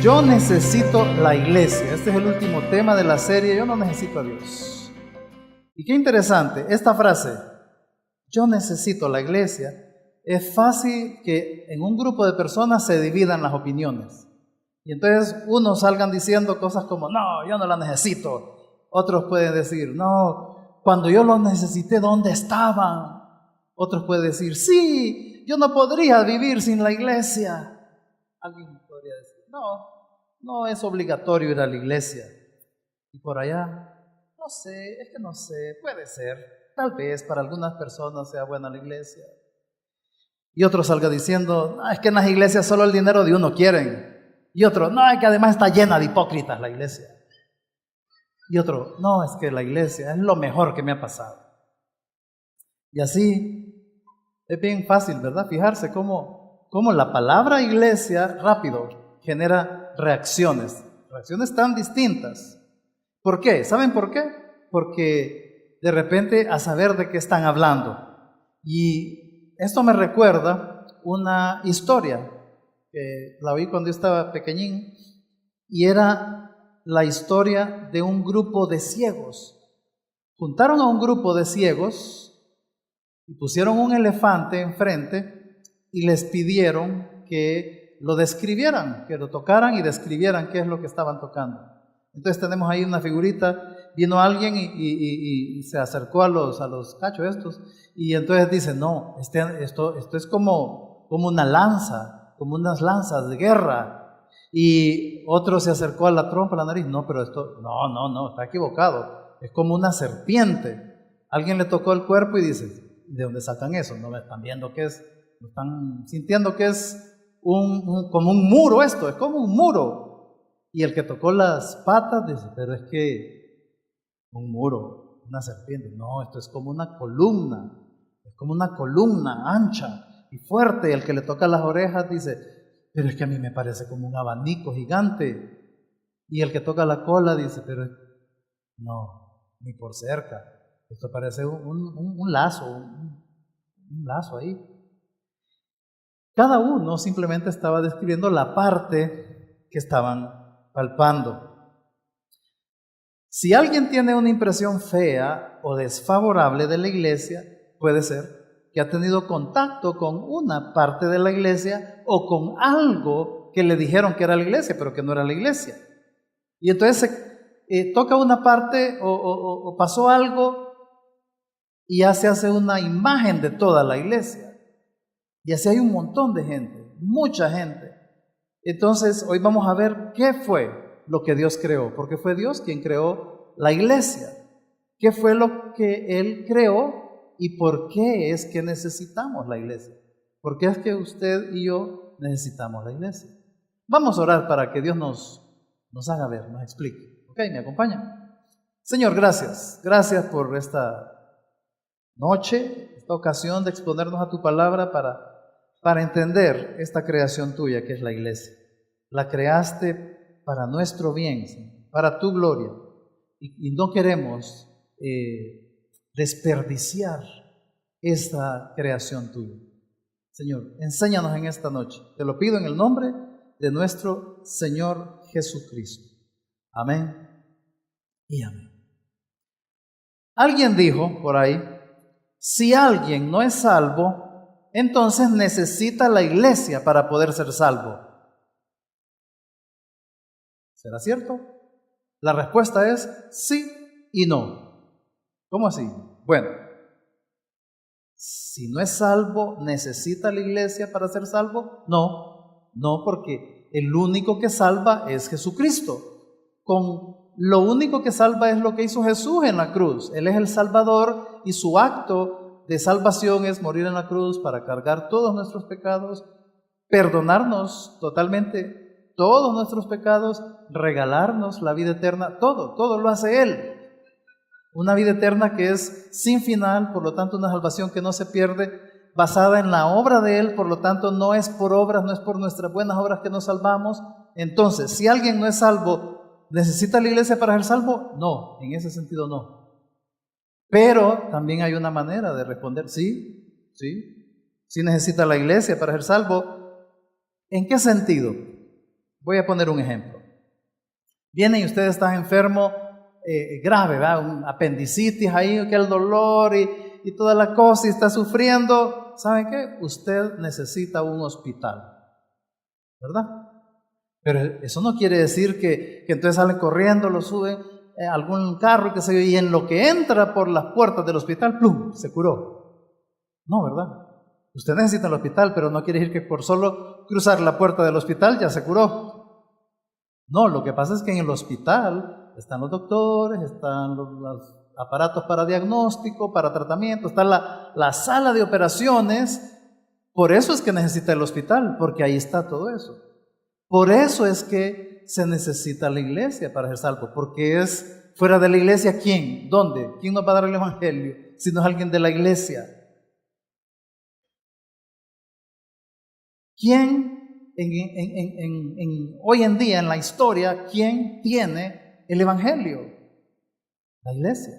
Yo necesito la iglesia. Este es el último tema de la serie. Yo no necesito a Dios. Y qué interesante, esta frase, yo necesito la iglesia, es fácil que en un grupo de personas se dividan las opiniones. Y entonces unos salgan diciendo cosas como, no, yo no la necesito. Otros pueden decir, no, cuando yo los necesité, ¿dónde estaban? Otros pueden decir, sí, yo no podría vivir sin la iglesia. Alguien podría decir, no es obligatorio ir a la iglesia. Y por allá, no sé, es que no sé, puede ser. Tal vez para algunas personas sea buena la iglesia. Y otro salga diciendo, no, es que en las iglesias solo el dinero de uno quieren. Y otro, no, es que además está llena de hipócritas la iglesia. Y otro, no, es que la iglesia es lo mejor que me ha pasado. Y así es bien fácil, ¿verdad? Fijarse cómo la palabra iglesia rápido genera reacciones tan distintas. ¿Por qué? ¿Saben por qué? Porque de repente a saber de qué están hablando. Y esto me recuerda una historia que la oí cuando yo estaba pequeñín, y era la historia de un grupo de ciegos. Juntaron a un grupo de ciegos y pusieron un elefante enfrente y les pidieron que lo describieran, que lo tocaran y describieran qué es lo que estaban tocando. Entonces tenemos ahí una figurita, vino alguien y se acercó a los cachos estos, y entonces dice, no, esto es como una lanza, como unas lanzas de guerra. Y otro se acercó a la trompa, a la nariz, no, pero esto, no, está equivocado, es como una serpiente. Alguien le tocó el cuerpo y dice, ¿de dónde sacan eso? No me están viendo que es, no están sintiendo que es como un muro esto, es como un muro. Y el que tocó las patas dice, pero es que un muro, una serpiente, no, esto es como una columna, es como una columna ancha y fuerte. Y el que le toca las orejas dice, pero es que a mí me parece como un abanico gigante. Y el que toca la cola dice, pero no, ni por cerca, esto parece un lazo, un lazo ahí. Cada uno simplemente estaba describiendo la parte que estaban palpando. Si alguien tiene una impresión fea o desfavorable de la iglesia, puede ser que ha tenido contacto con una parte de la iglesia o con algo que le dijeron que era la iglesia, pero que no era la iglesia. Y entonces toca una parte o pasó algo y ya se hace una imagen de toda la iglesia. Y así hay un montón de gente, mucha gente. Entonces hoy vamos a ver qué fue lo que Dios creó, porque fue Dios quien creó la iglesia. ¿Qué fue lo que Él creó y por qué es que necesitamos la iglesia? ¿Por qué es que usted y yo necesitamos la iglesia? Vamos a orar para que Dios nos haga ver, nos explique. ¿Ok? ¿Me acompaña? Señor, gracias. Gracias por esta noche, esta ocasión de exponernos a tu palabra para entender esta creación tuya que es la iglesia. La creaste para nuestro bien, para tu gloria. Y no queremos desperdiciar esta creación tuya. Señor, enséñanos en esta noche. Te lo pido en el nombre de nuestro Señor Jesucristo. Amén y amén. Alguien dijo por ahí, si alguien no es salvo, entonces necesita la iglesia para poder ser salvo. ¿Será cierto? La respuesta es sí y no. ¿Cómo así? Bueno, si no es salvo, ¿necesita la iglesia para ser salvo? No, porque el único que salva es Jesucristo. Lo único que salva es lo que hizo Jesús en la cruz. Él es el Salvador y su acto de salvación es morir en la cruz para cargar todos nuestros pecados, perdonarnos totalmente todos nuestros pecados, regalarnos la vida eterna, todo lo hace Él. Una vida eterna que es sin final, por lo tanto una salvación que no se pierde, basada en la obra de Él, por lo tanto no es por obras, no es por nuestras buenas obras que nos salvamos. Entonces, si alguien no es salvo, ¿necesita la iglesia para ser salvo? No, en ese sentido no. Pero también hay una manera de responder, sí necesita la iglesia para ser salvo. ¿En qué sentido? Voy a poner un ejemplo. Vienen y usted está enfermo grave, ¿verdad? Un apendicitis ahí, que el dolor y toda la cosa y está sufriendo. ¿Saben qué? Usted necesita un hospital, ¿verdad? Pero eso no quiere decir que entonces salen corriendo, lo suben a algún carro, qué sé yo, y en lo que entra por las puertas del hospital, ¡plum!, se curó. No, ¿verdad? Usted necesita el hospital, pero no quiere decir que por solo cruzar la puerta del hospital ya se curó. No, lo que pasa es que en el hospital están los doctores, están los aparatos para diagnóstico, para tratamiento, está la sala de operaciones. Por eso es que necesita el hospital, porque ahí está todo eso. Por eso es que se necesita la iglesia para ser salvo, porque es fuera de la iglesia, ¿quién? ¿Dónde? ¿Quién nos va a dar el evangelio? Si no es alguien de la iglesia. ¿Quién hoy en día en la historia, quién tiene el evangelio? La iglesia.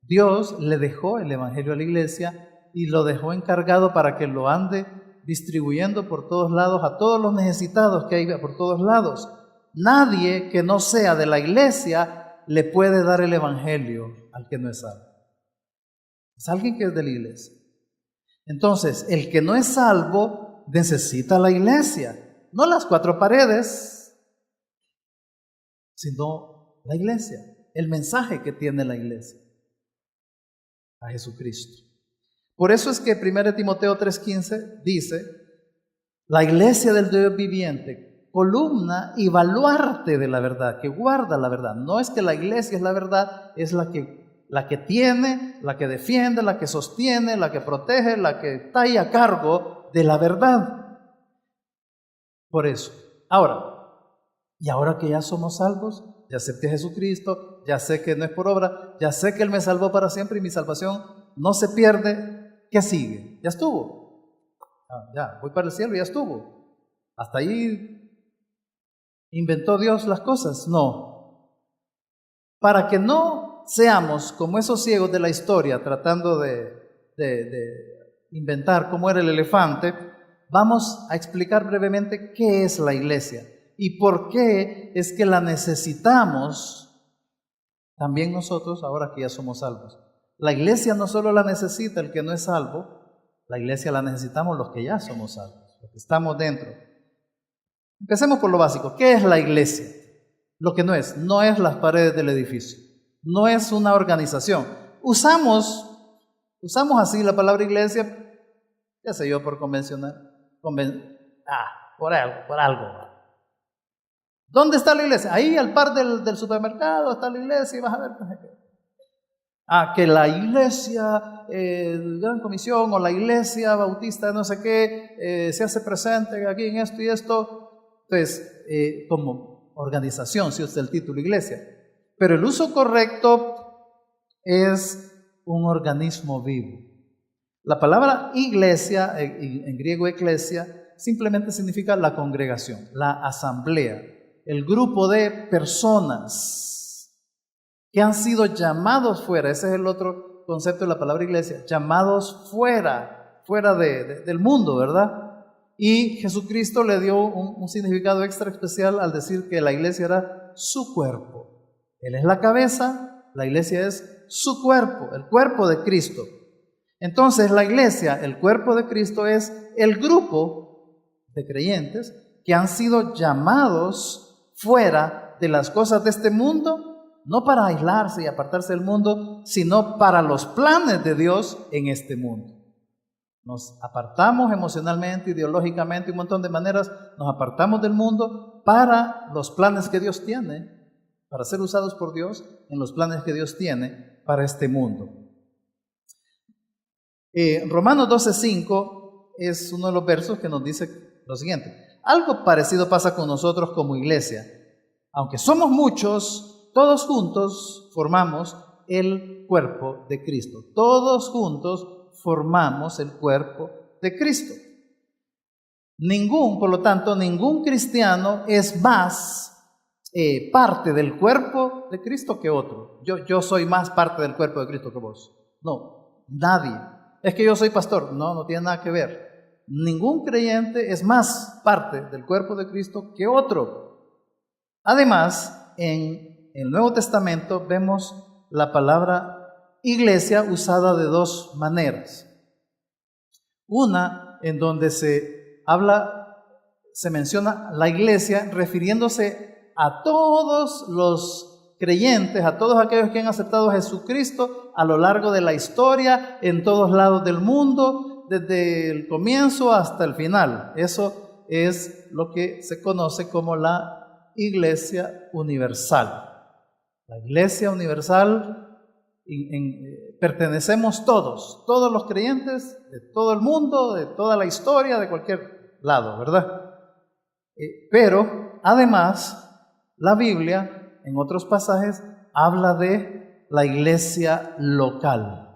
Dios le dejó el evangelio a la iglesia y lo dejó encargado para que lo ande distribuyendo por todos lados a todos los necesitados que hay por todos lados. Nadie que no sea de la iglesia le puede dar el evangelio al que no es salvo. Es alguien que es de la iglesia. Entonces, el que no es salvo necesita la iglesia, no las cuatro paredes, sino la iglesia, el mensaje que tiene la iglesia a Jesucristo. Por eso es que 1 Timoteo 3:15 dice: la iglesia del Dios viviente, columna y baluarte de la verdad, que guarda la verdad. No es que la iglesia es la verdad, es la que tiene, la que defiende, la que sostiene, la que protege, la que está ahí a cargo de la verdad. Por eso. Ahora que ya somos salvos, ya acepté a Jesucristo, ya sé que no es por obra, ya sé que Él me salvó para siempre y mi salvación no se pierde. ¿Qué sigue? Ya estuvo. Ya, voy para el cielo, ya estuvo. Hasta ahí inventó Dios las cosas. No. Para que no seamos como esos ciegos de la historia tratando de inventar cómo era el elefante, vamos a explicar brevemente qué es la iglesia y por qué es que la necesitamos también nosotros ahora que ya somos salvos. La iglesia no solo la necesita el que no es salvo, la iglesia la necesitamos los que ya somos salvos, los que estamos dentro. Empecemos por lo básico. ¿Qué es la iglesia? Lo que no es las paredes del edificio, no es una organización. Usamos así la palabra iglesia, qué sé yo, por convencional, por algo. ¿Dónde está la iglesia? Ahí al par del supermercado está la iglesia y vas a ver. Que la iglesia Gran Comisión o la iglesia bautista no sé qué se hace presente aquí en esto y esto. Entonces, como organización, si es el título iglesia. Pero el uso correcto es un organismo vivo. La palabra iglesia, en griego eclesia, simplemente significa la congregación, la asamblea, el grupo de personas que han sido llamados fuera. Ese es el otro concepto de la palabra iglesia, llamados fuera del mundo, ¿verdad? Y Jesucristo le dio un significado extra especial al decir que la iglesia era su cuerpo. Él es la cabeza, la iglesia es su cuerpo, el cuerpo de Cristo. Entonces la iglesia, el cuerpo de Cristo, es el grupo de creyentes que han sido llamados fuera de las cosas de este mundo, no para aislarse y apartarse del mundo, sino para los planes de Dios en este mundo. Nos apartamos emocionalmente, ideológicamente, un montón de maneras, nos apartamos del mundo para los planes que Dios tiene, para ser usados por Dios en los planes que Dios tiene para este mundo. Romanos 12:5 es uno de los versos que nos dice lo siguiente: algo parecido pasa con nosotros como iglesia. Aunque somos muchos, todos juntos formamos el cuerpo de Cristo. Todos juntos formamos el cuerpo de Cristo. Por lo tanto, ningún cristiano es más parte del cuerpo de Cristo que otro. Yo soy más parte del cuerpo de Cristo que vos. No, nadie. Es que yo soy pastor. No tiene nada que ver. Ningún creyente es más parte del cuerpo de Cristo que otro. Además, en el Nuevo Testamento vemos la palabra iglesia usada de dos maneras. Una en donde se menciona la iglesia refiriéndose a todos los creyentes, a todos aquellos que han aceptado a Jesucristo a lo largo de la historia, en todos lados del mundo, desde el comienzo hasta el final. Eso es lo que se conoce como la Iglesia Universal. La Iglesia Universal, pertenecemos todos los creyentes de todo el mundo, de toda la historia, de cualquier lado, ¿verdad? Pero además, la Biblia en otros pasajes habla de la iglesia local.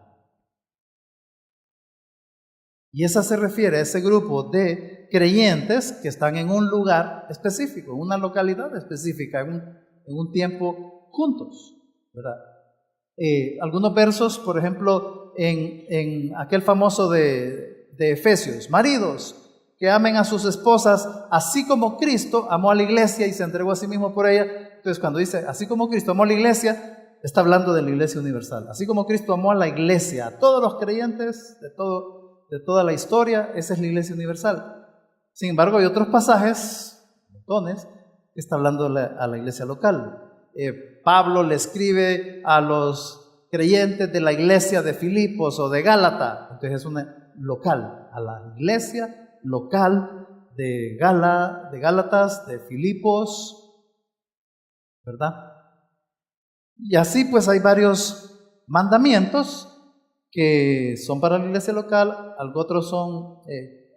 Y esa se refiere a ese grupo de creyentes que están en un lugar específico, en una localidad específica, en un tiempo juntos, ¿verdad? Algunos versos, por ejemplo, en aquel famoso de Efesios: maridos, que amen a sus esposas, así como Cristo amó a la iglesia y se entregó a sí mismo por ella. Entonces, cuando dice, así como Cristo amó a la iglesia, está hablando de la iglesia universal. Así como Cristo amó a la iglesia, a todos los creyentes de toda la historia, esa es la iglesia universal. Sin embargo, hay otros pasajes, montones, que está hablando a la iglesia local. Pablo le escribe a los creyentes de la iglesia de Filipos o de Gálata, entonces es una local, a la iglesia local de Gálatas, de Filipos, ¿verdad? Y así pues hay varios mandamientos que son para la iglesia local, algo otros son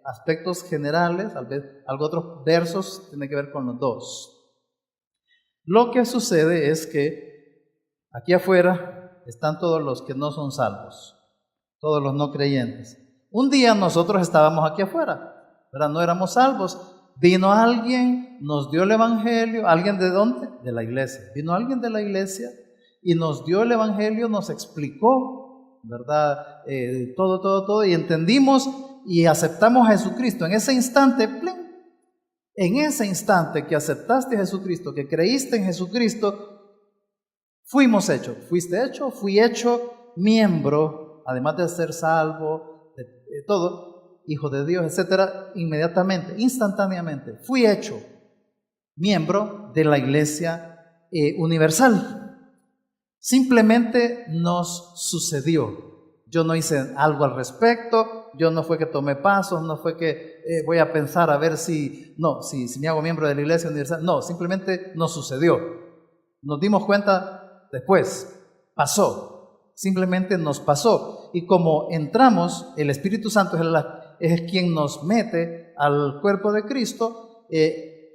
aspectos generales, algo otros versos tienen que ver con los dos. Lo que sucede es que aquí afuera están todos los que no son salvos, todos los no creyentes. Un día nosotros estábamos aquí afuera, ¿verdad? No éramos salvos. Vino alguien, nos dio el evangelio. ¿Alguien de dónde? De la iglesia. Vino alguien de la iglesia y nos dio el evangelio, nos explicó, ¿verdad? Todo, y entendimos y aceptamos a Jesucristo. En ese instante, ¡pling! En ese instante que aceptaste a Jesucristo, que creíste en Jesucristo, fui hecho miembro, además de ser salvo, de todo, hijo de Dios, etcétera, inmediatamente, instantáneamente, fui hecho miembro de la iglesia universal. Simplemente nos sucedió. Yo no hice algo al respecto, yo no fue que tomé pasos, no fue que voy a pensar a ver si me hago miembro de la iglesia universal. No, simplemente nos sucedió. Nos dimos cuenta después, pasó, simplemente nos pasó. Y como entramos, el Espíritu Santo es quien nos mete al cuerpo de Cristo,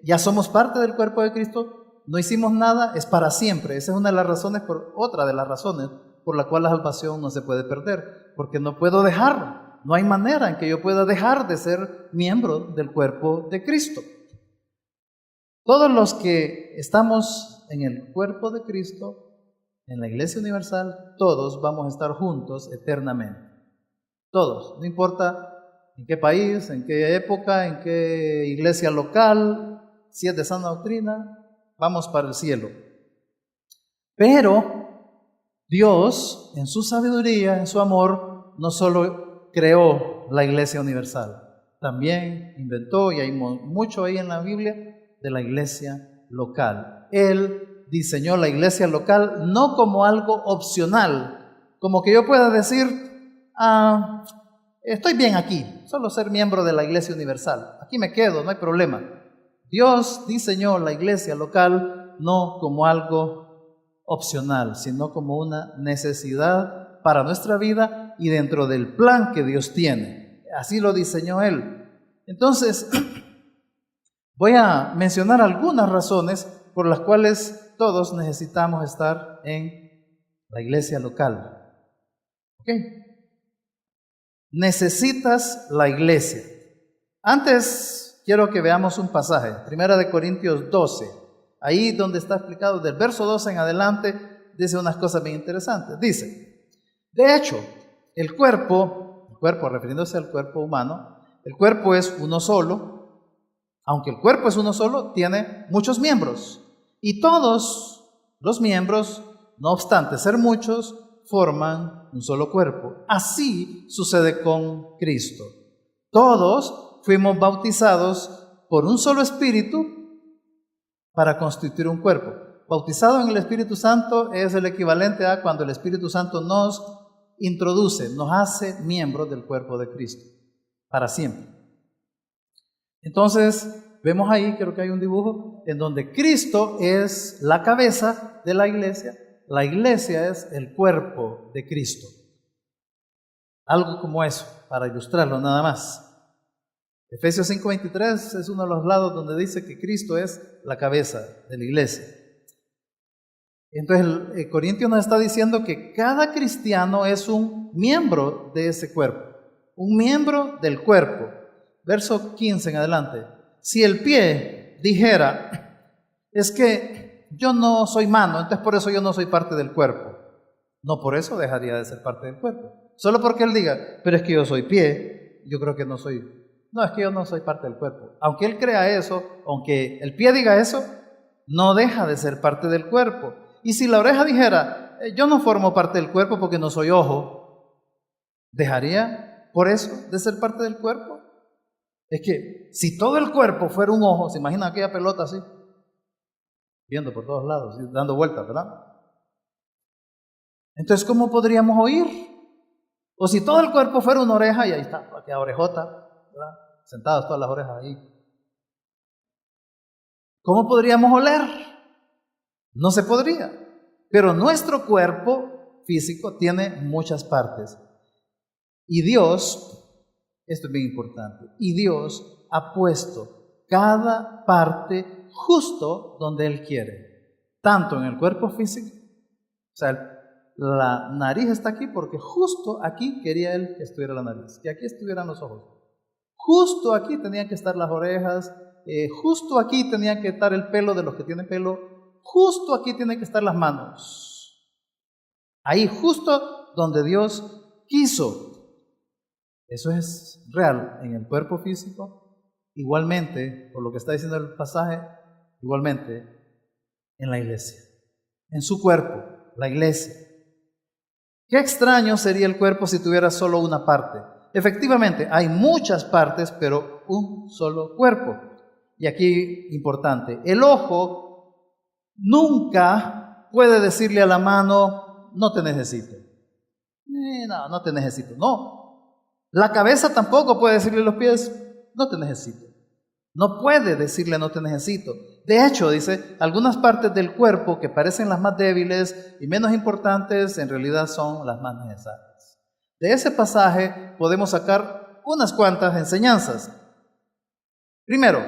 ya somos parte del cuerpo de Cristo, no hicimos nada, es para siempre. Esa es otra de las razones por la cual la salvación no se puede perder, porque no puedo dejarlo. No hay manera en que yo pueda dejar de ser miembro del cuerpo de Cristo. Todos los que estamos en el cuerpo de Cristo, en la iglesia universal, todos vamos a estar juntos eternamente. Todos, no importa en qué país, en qué época, en qué iglesia local, si es de sana doctrina, vamos para el cielo. Pero Dios, en su sabiduría, en su amor, no solo creó la iglesia universal, también inventó, y hay mucho ahí en la Biblia, de la iglesia local. Él diseñó la iglesia local no como algo opcional, como que yo pueda decir, estoy bien aquí, solo ser miembro de la iglesia universal, aquí me quedo, no hay problema. Dios diseñó la iglesia local no como algo opcional, sino como una necesidad para nuestra vida y dentro del plan que Dios tiene. Así lo diseñó Él. Entonces, voy a mencionar algunas razones por las cuales todos necesitamos estar en la iglesia local. ¿Ok? Necesitas la iglesia. Antes quiero que veamos un pasaje, 1 Corintios 12. Ahí donde está explicado, del verso 12 en adelante, dice unas cosas bien interesantes. Dice, de hecho, el cuerpo, refiriéndose al cuerpo humano, el cuerpo es uno solo. Aunque el cuerpo es uno solo, tiene muchos miembros. Y todos los miembros, no obstante ser muchos, forman un solo cuerpo. Así sucede con Cristo. Todos fuimos bautizados por un solo Espíritu para constituir un cuerpo. Bautizado en el Espíritu Santo es el equivalente a cuando el Espíritu Santo nos introduce, nos hace miembros del cuerpo de Cristo, para siempre. Entonces, vemos ahí, creo que hay un dibujo, en donde Cristo es la cabeza de la iglesia es el cuerpo de Cristo. Algo como eso, para ilustrarlo nada más. Efesios 5:23 es uno de los lados donde dice que Cristo es la cabeza de la iglesia. Entonces el Corintios nos está diciendo que cada cristiano es un miembro de ese cuerpo, un miembro del cuerpo. Verso 15 en adelante. Si el pie dijera, es que yo no soy mano, entonces por eso yo no soy parte del cuerpo. No por eso dejaría de ser parte del cuerpo. Solo porque él diga, pero es que yo soy pie, yo creo que no soy. No, es que yo no soy parte del cuerpo. Aunque él crea eso, aunque el pie diga eso, no deja de ser parte del cuerpo. Y si la oreja dijera, yo no formo parte del cuerpo porque no soy ojo, ¿dejaría por eso de ser parte del cuerpo? Es que si todo el cuerpo fuera un ojo, ¿se imagina aquella pelota así? Viendo por todos lados, dando vueltas, ¿verdad? Entonces, ¿cómo podríamos oír? O si todo el cuerpo fuera una oreja, y ahí está, aquella orejota, ¿verdad? Sentadas todas las orejas ahí. ¿Cómo podríamos oler? No se podría. Pero nuestro cuerpo físico tiene muchas partes. Y Dios, esto es bien importante, y Dios ha puesto cada parte justo donde Él quiere. Tanto en el cuerpo físico, o sea, la nariz está aquí porque justo aquí quería Él que estuviera la nariz, que aquí estuvieran los ojos. Justo aquí tenían que estar las orejas, justo aquí tenía que estar el pelo de los que tienen pelo, justo aquí tienen que estar las manos. Ahí, justo donde Dios quiso. Eso es real en el cuerpo físico. Igualmente, por lo que está diciendo el pasaje, igualmente en la iglesia. En su cuerpo, la iglesia. Qué extraño sería el cuerpo si tuviera solo una parte. Efectivamente, hay muchas partes, pero un solo cuerpo. Y aquí, importante, el ojo nunca puede decirle a la mano, no te necesito. No te necesito. No. La cabeza tampoco puede decirle a los pies, no te necesito. No puede decirle no te necesito. De hecho, dice, algunas partes del cuerpo que parecen las más débiles y menos importantes, en realidad son las más necesarias. De ese pasaje podemos sacar unas cuantas enseñanzas. Primero,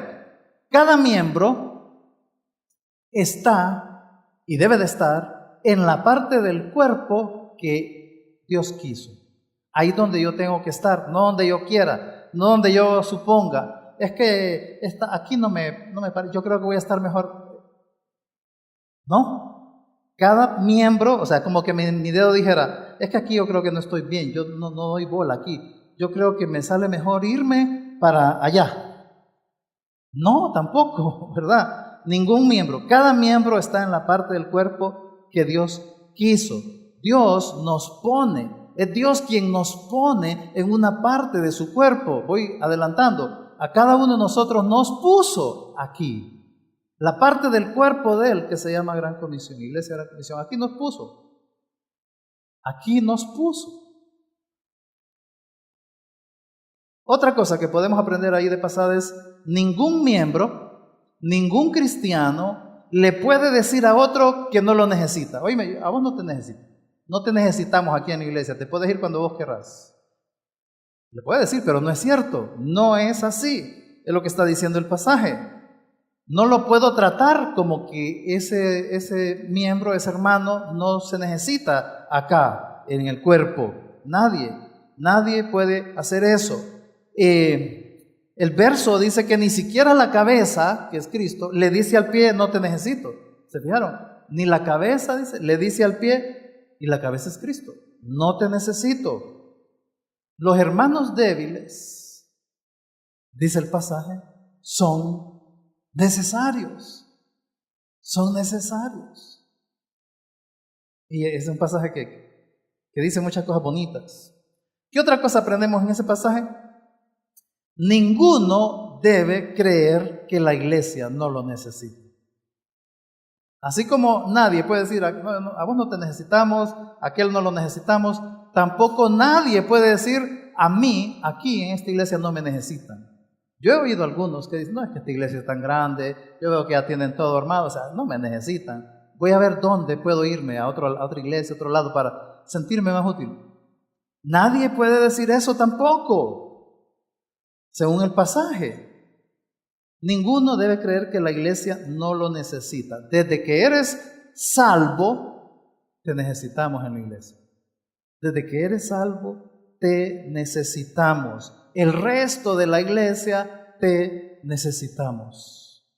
cada miembro está y debe de estar en la parte del cuerpo que Dios quiso. Ahí donde yo tengo que estar, no donde yo quiera, no donde yo suponga. Es que aquí no me parece, yo creo que voy a estar mejor. No. Cada miembro, o sea, como que mi dedo dijera, es que aquí yo creo que no estoy bien, yo no doy bola aquí. Yo creo que me sale mejor irme para allá. No, tampoco, ¿verdad? Ningún miembro. Cada miembro está en la parte del cuerpo que Dios quiso. Dios nos pone, es Dios quien nos pone en una parte de su cuerpo. Voy adelantando. A cada uno de nosotros nos puso aquí. La parte del cuerpo de Él que se llama Gran Comisión, Iglesia de Gran Comisión. Aquí nos puso. Aquí nos puso. Otra cosa que podemos aprender ahí de pasada es, ningún miembro, ningún cristiano le puede decir a otro que no lo necesita. Oíme, a vos no te necesito. No te necesitamos aquí en la iglesia. Te puedes ir cuando vos querrás. Le puede decir, pero no es cierto. No es así. Es lo que está diciendo el pasaje. No lo puedo tratar como que ese miembro, ese hermano, no se necesita acá en el cuerpo. Nadie puede hacer eso. El verso dice que ni siquiera la cabeza, que es Cristo, le dice al pie, no te necesito. ¿Se fijaron? Ni la cabeza dice, le dice al pie, y la cabeza es Cristo. No te necesito. Los hermanos débiles, dice el pasaje, son necesarios. son necesarios. Y es un pasaje que dice muchas cosas bonitas. ¿Qué otra cosa aprendemos en ese pasaje? Ninguno debe creer que la iglesia no lo necesita. Así como nadie puede decir, a vos no te necesitamos, a aquel no lo necesitamos, tampoco nadie puede decir, a mí, aquí en esta iglesia no me necesitan. Yo he oído algunos que dicen, no, es que esta iglesia es tan grande, yo veo que ya tienen todo armado, o sea, no me necesitan. Voy a ver dónde puedo irme a otra iglesia, a otro lado para sentirme más útil. Nadie puede decir eso tampoco, según el pasaje. Ninguno debe creer que la iglesia no lo necesita. Desde que eres salvo, te necesitamos en la iglesia. Desde que eres salvo, te necesitamos. El resto de la iglesia te necesitamos.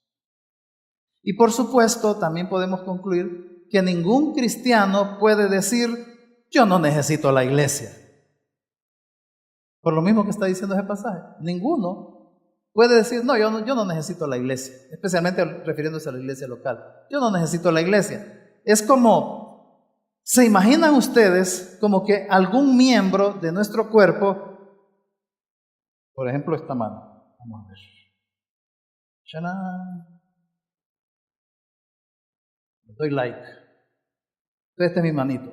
Y por supuesto, también podemos concluir que ningún cristiano puede decir, yo no necesito la iglesia. Por lo mismo que está diciendo ese pasaje. Ninguno puede decir, no, yo no necesito la iglesia, especialmente refiriéndose a la iglesia local. Yo no necesito la iglesia. Es como, ¿se imaginan ustedes como que algún miembro de nuestro cuerpo, por ejemplo esta mano, vamos a ver, ¡Chanán! Le doy like. Entonces esta es mi manito.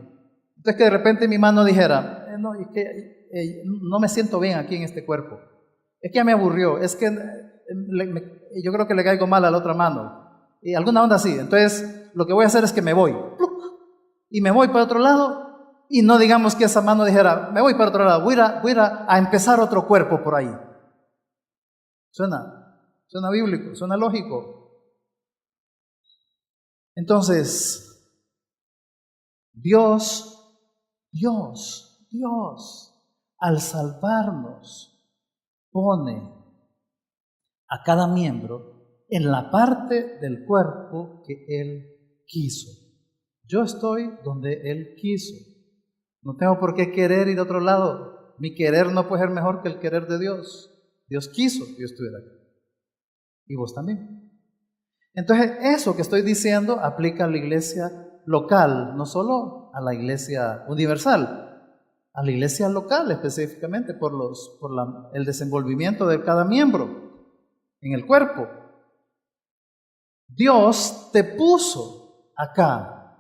Entonces que de repente mi mano dijera, no, es que no me siento bien aquí en este cuerpo. Es que ya me aburrió, es que yo creo que le caigo mal a la otra mano. Y alguna onda así. Entonces, lo que voy a hacer es que me voy. Y me voy para otro lado. Y no digamos que esa mano dijera, me voy para otro lado. Voy a ir a empezar otro cuerpo por ahí. Suena bíblico, suena lógico. Entonces, Dios, al salvarnos, pone a cada miembro en la parte del cuerpo que Él quiso. Yo estoy donde Él quiso. No tengo por qué querer ir a otro lado. Mi querer no puede ser mejor que el querer de Dios. Dios quiso que yo estuviera aquí. Y vos también. Entonces, eso que estoy diciendo aplica a la iglesia local, no solo a la iglesia universal, a la iglesia local específicamente por el desenvolvimiento de cada miembro en el cuerpo. Dios te puso acá,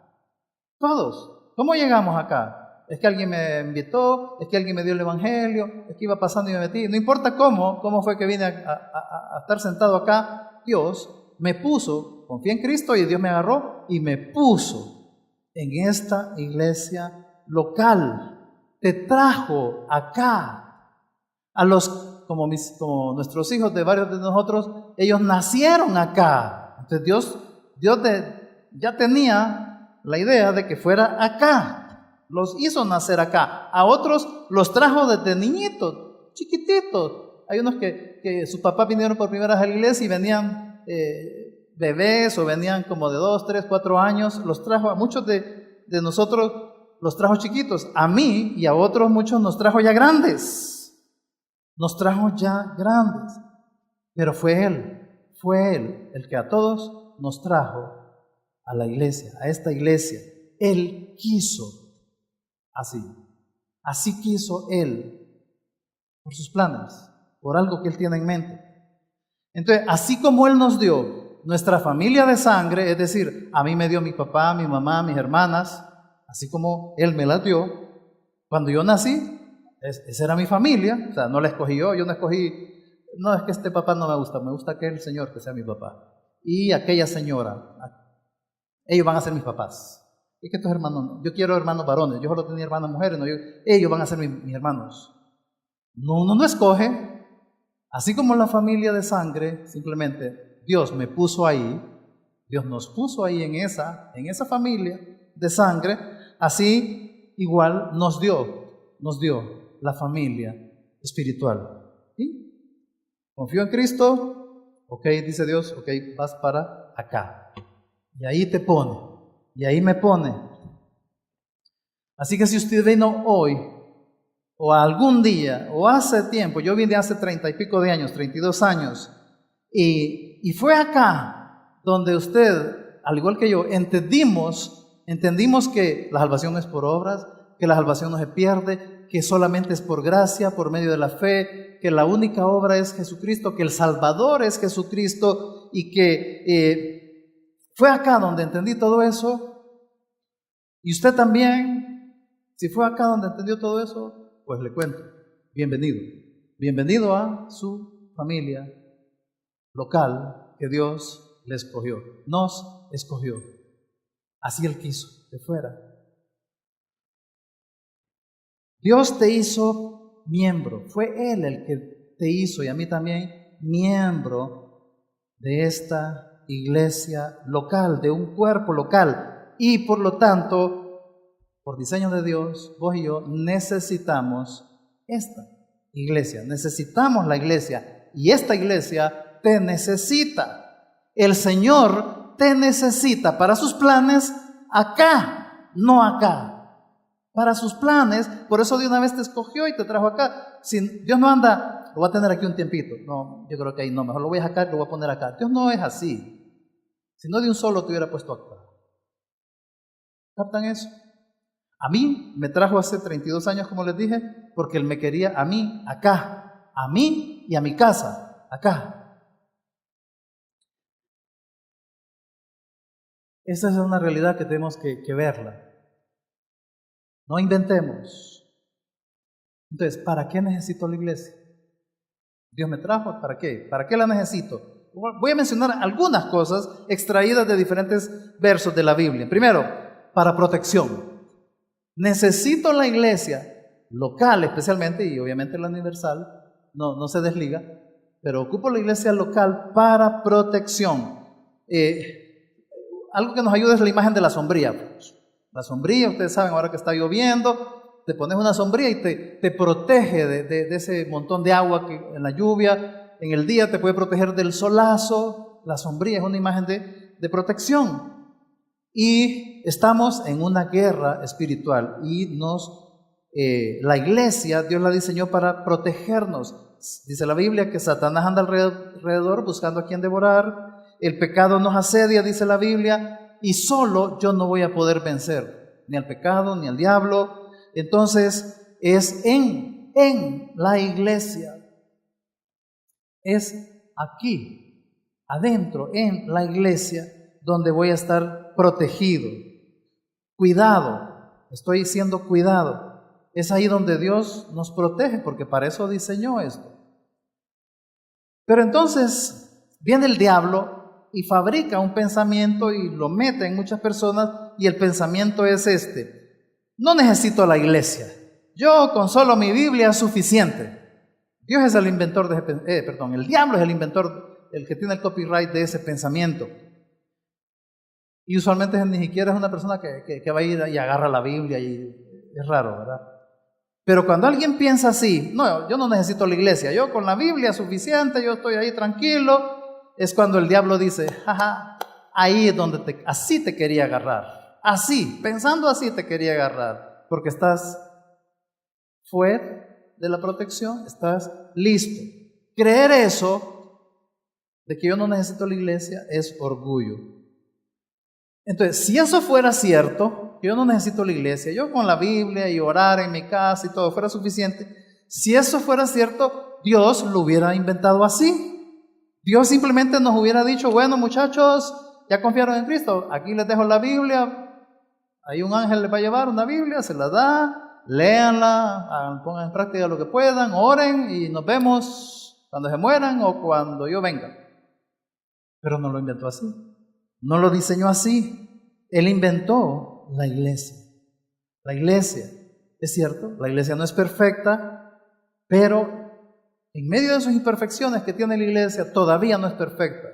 todos. ¿Cómo llegamos acá? Es que alguien me invitó, es que alguien me dio el evangelio, es que iba pasando y me metí. No importa cómo fue que vine a estar sentado acá. Dios me puso, confié en Cristo y Dios me agarró y me puso en esta iglesia local. Te trajo acá a como nuestros hijos de varios de nosotros, ellos nacieron acá. Entonces Dios ya tenía la idea de que fuera acá, los hizo nacer acá. A otros los trajo desde niñitos, chiquititos. Hay unos que sus papás vinieron por primera vez a la iglesia y venían bebés o venían como de 2, 3, 4 años. Los trajo a muchos de nosotros. Los trajo chiquitos, a mí y a otros muchos nos trajo ya grandes. Nos trajo ya grandes. Pero fue Él el que a todos nos trajo a la iglesia, a esta iglesia. Él quiso así quiso Él, por sus planes, por algo que Él tiene en mente. Entonces, así como Él nos dio nuestra familia de sangre, es decir, a mí me dio mi papá, mi mamá, mis hermanas, así como Él me las dio, cuando yo nací, esa era mi familia, o sea, no la escogí yo no escogí, no es que este papá no me gusta aquel señor que sea mi papá, y aquella señora, ellos van a ser mis papás. Es que estos hermanos, yo quiero hermanos varones, yo solo tenía hermanas mujeres, no, ellos van a ser mis hermanos. No, uno no escoge, así como la familia de sangre, simplemente Dios me puso ahí, Dios nos puso ahí en esa familia de sangre. Así igual nos dio la familia espiritual. ¿Sí? Confío en Cristo, ok, dice Dios, ok, vas para acá. Y ahí te pone, y ahí me pone. Así que si usted vino hoy, o algún día, o hace tiempo, yo vine hace 30 y pico de años, 32 años, y fue acá donde usted al igual que yo, entendimos que la salvación no es por obras, que la salvación no se pierde, que solamente es por gracia, por medio de la fe, que la única obra es Jesucristo, que el Salvador es Jesucristo, y que fue acá donde entendí todo eso. Y usted también, si fue acá donde entendió todo eso, pues le cuento, bienvenido. Bienvenido a su familia local que Dios le escogió, nos escogió. Así Él quiso que fuera. Dios te hizo miembro, fue Él el que te hizo y a mí también miembro de esta iglesia local, de un cuerpo local. Y por lo tanto, por diseño de Dios, vos y yo necesitamos esta iglesia, necesitamos la iglesia y esta iglesia te necesita. El Señor te necesita para sus planes acá, no acá. Para sus planes, por eso de una vez te escogió y te trajo acá. Dios no anda, lo voy a tener aquí un tiempito. No, yo creo que ahí no, mejor lo voy a sacar y lo voy a poner acá. Dios no es así. Si no de un solo te hubiera puesto acá. ¿Captan eso? A mí me trajo hace 32 años, como les dije, porque Él me quería a mí acá, a mí y a mi casa, acá. Esa es una realidad que tenemos que verla. No inventemos. Entonces, ¿para qué necesito la iglesia? Dios me trajo, ¿para qué? ¿Para qué la necesito? Voy a mencionar algunas cosas extraídas de diferentes versos de la Biblia. Primero, para protección. Necesito la iglesia local especialmente, y obviamente la universal, no se desliga, pero ocupo la iglesia local para protección. Algo que nos ayuda es la imagen de la sombrilla. La sombrilla, ustedes saben, ahora que está lloviendo, te pones una sombrilla y te protege de ese montón de agua que en la lluvia, en el día te puede proteger del solazo. La sombrilla es una imagen de protección. Y estamos en una guerra espiritual y la iglesia, Dios la diseñó para protegernos. Dice la Biblia que Satanás anda alrededor buscando a quien devorar. El pecado nos asedia, dice la Biblia. Y solo yo no voy a poder vencer ni al pecado ni al diablo. Entonces es en la iglesia, es aquí, adentro, en la iglesia, donde voy a estar protegido, cuidado, estoy siendo cuidado. Es ahí donde Dios nos protege, porque para eso diseñó esto. Pero entonces viene el diablo y fabrica un pensamiento y lo mete en muchas personas, y el pensamiento es no necesito la iglesia, yo con solo mi Biblia es suficiente. Dios es el inventor el diablo es el inventor, el que tiene el copyright de ese pensamiento. Y usualmente ni siquiera es una persona que va a ir y agarra la Biblia, y es raro, ¿verdad? Pero cuando alguien piensa así, no, yo no necesito la iglesia, yo con la Biblia es suficiente, yo estoy ahí tranquilo, es cuando el diablo dice, jaja, ahí es donde así te quería agarrar, así, pensando así te quería agarrar, porque estás fuera de la protección, estás listo. Creer eso, de que yo no necesito la iglesia, es orgullo. Entonces, si eso fuera cierto, yo no necesito la iglesia, yo con la Biblia y orar en mi casa y todo fuera suficiente, si eso fuera cierto, Dios lo hubiera inventado así. Dios simplemente nos hubiera dicho, bueno muchachos, ya confiaron en Cristo, aquí les dejo la Biblia, ahí un ángel les va a llevar una Biblia, se la da, léanla, pongan en práctica lo que puedan, oren y nos vemos cuando se mueran o cuando yo venga. Pero no lo inventó así, no lo diseñó así. Él inventó la iglesia. La iglesia, es cierto, la iglesia no es perfecta, pero en medio de sus imperfecciones que tiene la iglesia, todavía no es perfecta,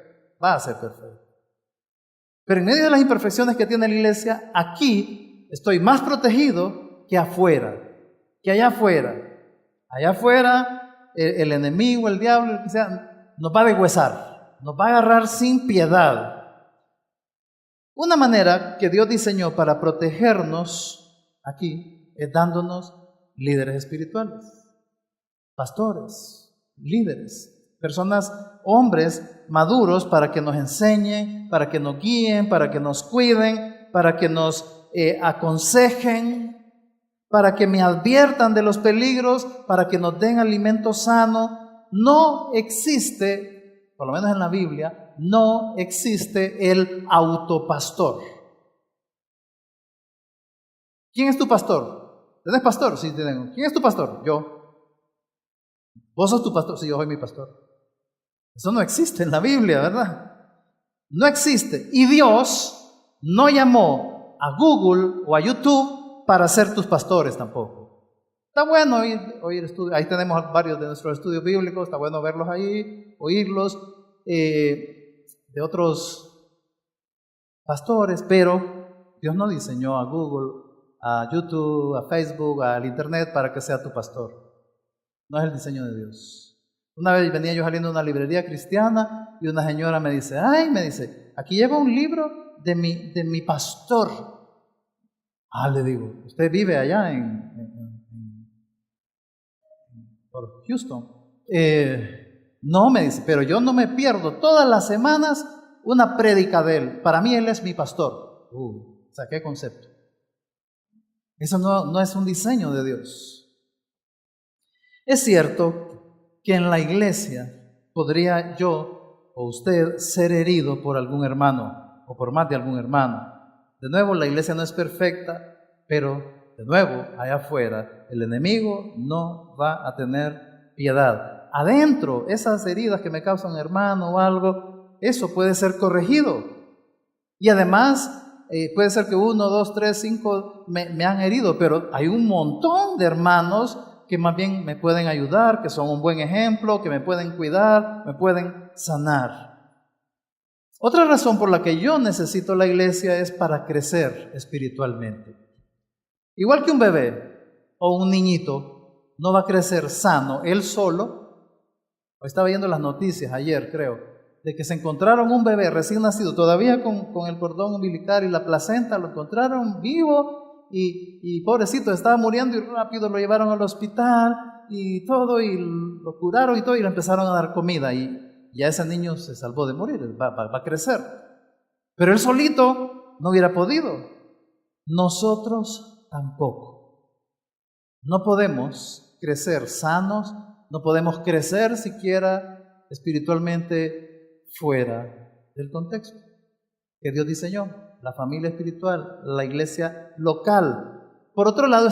va a ser perfecta. Pero en medio de las imperfecciones que tiene la iglesia, aquí estoy más protegido que afuera, que allá afuera. Allá afuera, el enemigo, el diablo, el que sea, nos va a deshuesar, nos va a agarrar sin piedad. Una manera que Dios diseñó para protegernos aquí es dándonos líderes espirituales, pastores, líderes, personas, hombres maduros para que nos enseñen, para que nos guíen, para que nos cuiden, para que nos aconsejen, para que me adviertan de los peligros, para que nos den alimento sano. No existe, por lo menos en la Biblia, no existe el autopastor. ¿Quién es tu pastor? ¿Tienes pastor? Sí, tengo. ¿Quién es tu pastor? Yo. ¿Vos sos tu pastor? Sí, yo soy mi pastor. Eso no existe en la Biblia, ¿verdad? No existe. Y Dios no llamó a Google o a YouTube para ser tus pastores tampoco. Está bueno oír estudios. Ahí tenemos varios de nuestros estudios bíblicos. Está bueno verlos ahí, oírlos de otros pastores. Pero Dios no diseñó a Google, a YouTube, a Facebook, al Internet para que sea tu pastor. No es el diseño de Dios. Una vez venía yo saliendo de una librería cristiana y una señora me dice, aquí lleva un libro de mi pastor. Le digo, ¿usted vive allá por Houston? No, me dice, pero yo no me pierdo todas las semanas una prédica de él. Para mí él es mi pastor. ¿Qué concepto? Eso no es un diseño de Dios. Es cierto que en la iglesia podría yo o usted ser herido por algún hermano o por más de algún hermano. De nuevo, la iglesia no es perfecta, pero de nuevo, allá afuera, el enemigo no va a tener piedad. Adentro, esas heridas que me causan hermano o algo, eso puede ser corregido. Y además, puede ser que 1, 2, 3, 5 me han herido, pero hay un montón de hermanos que más bien me pueden ayudar, que son un buen ejemplo, que me pueden cuidar, me pueden sanar. Otra razón por la que yo necesito la iglesia es para crecer espiritualmente. Igual que un bebé o un niñito no va a crecer sano él solo. Estaba viendo las noticias ayer, creo, de que se encontraron un bebé recién nacido, todavía con el cordón umbilical y la placenta, lo encontraron vivo. Y pobrecito, estaba muriendo y rápido lo llevaron al hospital y todo, y lo curaron y todo, y le empezaron a dar comida, y ya ese niño se salvó de morir, va a crecer. Pero él solito no hubiera podido. Nosotros tampoco. No podemos crecer sanos, no podemos crecer siquiera espiritualmente fuera del contexto que Dios diseñó. La familia espiritual, la iglesia local. Por otro lado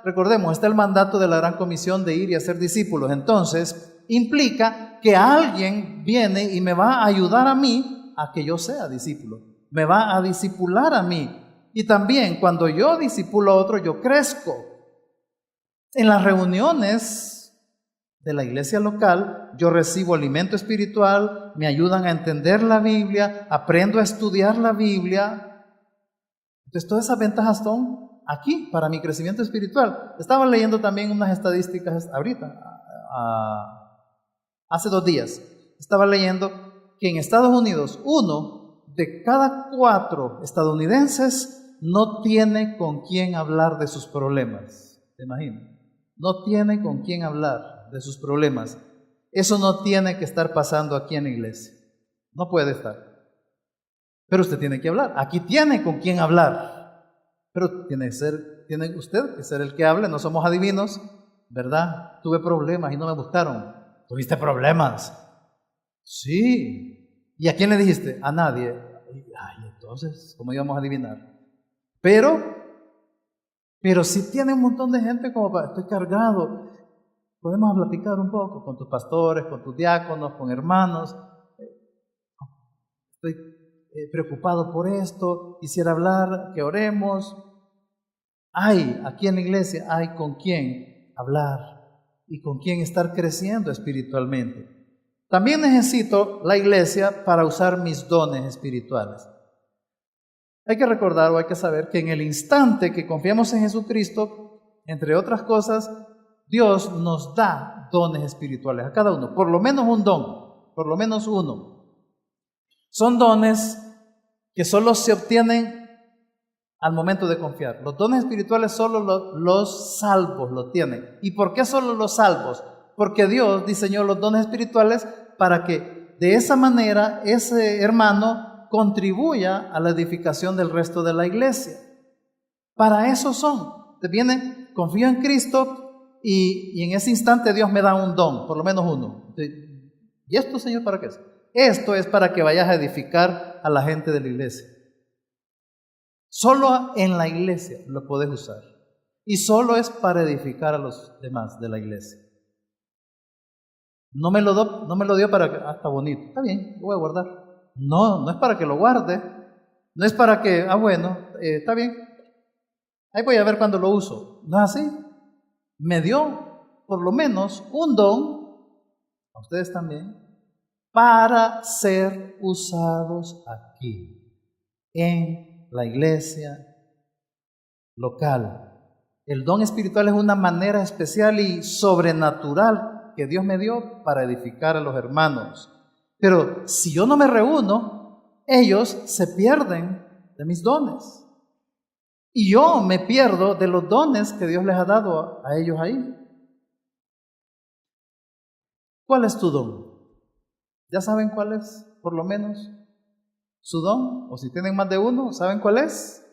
recordemos, está el mandato de la Gran Comisión de ir y hacer discípulos. Entonces, implica que alguien viene y me va a ayudar a mí a que yo sea discípulo. Me va a discipular a mí. Y también cuando yo discipulo a otro, yo crezco. En las reuniones de la iglesia local, yo recibo alimento espiritual, me ayudan a entender la Biblia, aprendo a estudiar la Biblia. Entonces, todas esas ventajas son aquí para mi crecimiento espiritual. Estaba leyendo también unas estadísticas ahorita, hace 2 días. Estaba leyendo que en Estados Unidos, 1 de cada 4 estadounidenses no tiene con quién hablar de sus problemas. ¿Te imaginas? No tiene con quién hablar de sus problemas. Eso no tiene que estar pasando aquí en la iglesia. No puede estar. Pero usted tiene que hablar. Aquí tiene con quién hablar. Pero tiene usted que ser el que hable. No somos adivinos, ¿verdad? Tuve problemas y no me gustaron. ¿Tuviste problemas? Sí. ¿Y a quién le dijiste? A nadie. Entonces, ¿cómo íbamos a adivinar? Pero si tiene un montón de gente como para, estoy cargado. Podemos platicar un poco con tus pastores, con tus diáconos, con hermanos. Estoy preocupado por esto, quisiera hablar, que oremos. Aquí en la iglesia hay con quién hablar y con quién estar creciendo espiritualmente. También necesito la iglesia para usar mis dones espirituales. Hay que recordar o hay que saber que en el instante que confiamos en Jesucristo, entre otras cosas, Dios nos da dones espirituales a cada uno, por lo menos un don, por lo menos uno. Son dones que solo se obtienen al momento de confiar. Los dones espirituales solo los salvos lo tienen. ¿Y por qué solo los salvos? Porque Dios diseñó los dones espirituales para que de esa manera ese hermano contribuya a la edificación del resto de la iglesia. Para eso son. Te viene, confío en Cristo y en ese instante Dios me da un don, por lo menos uno. ¿Y esto, Señor, para qué es? Esto es para que vayas a edificar a la gente de la iglesia. Solo en la iglesia lo puedes usar. Y solo es para edificar a los demás de la iglesia. No me lo dio para que, está bonito, está bien, lo voy a guardar. No es para que lo guarde. No es para que, bueno, está bien. Ahí voy a ver cuando lo uso. No es así. Me dio por lo menos un don, a ustedes también, para ser usados aquí, en la iglesia local. El don espiritual es una manera especial y sobrenatural que Dios me dio para edificar a los hermanos. Pero si yo no me reúno, ellos se pierden de mis dones. Y yo me pierdo de los dones que Dios les ha dado a ellos ahí. ¿Cuál es tu don? ¿Ya saben cuál es, por lo menos, su don? O si tienen más de uno, ¿saben cuál es?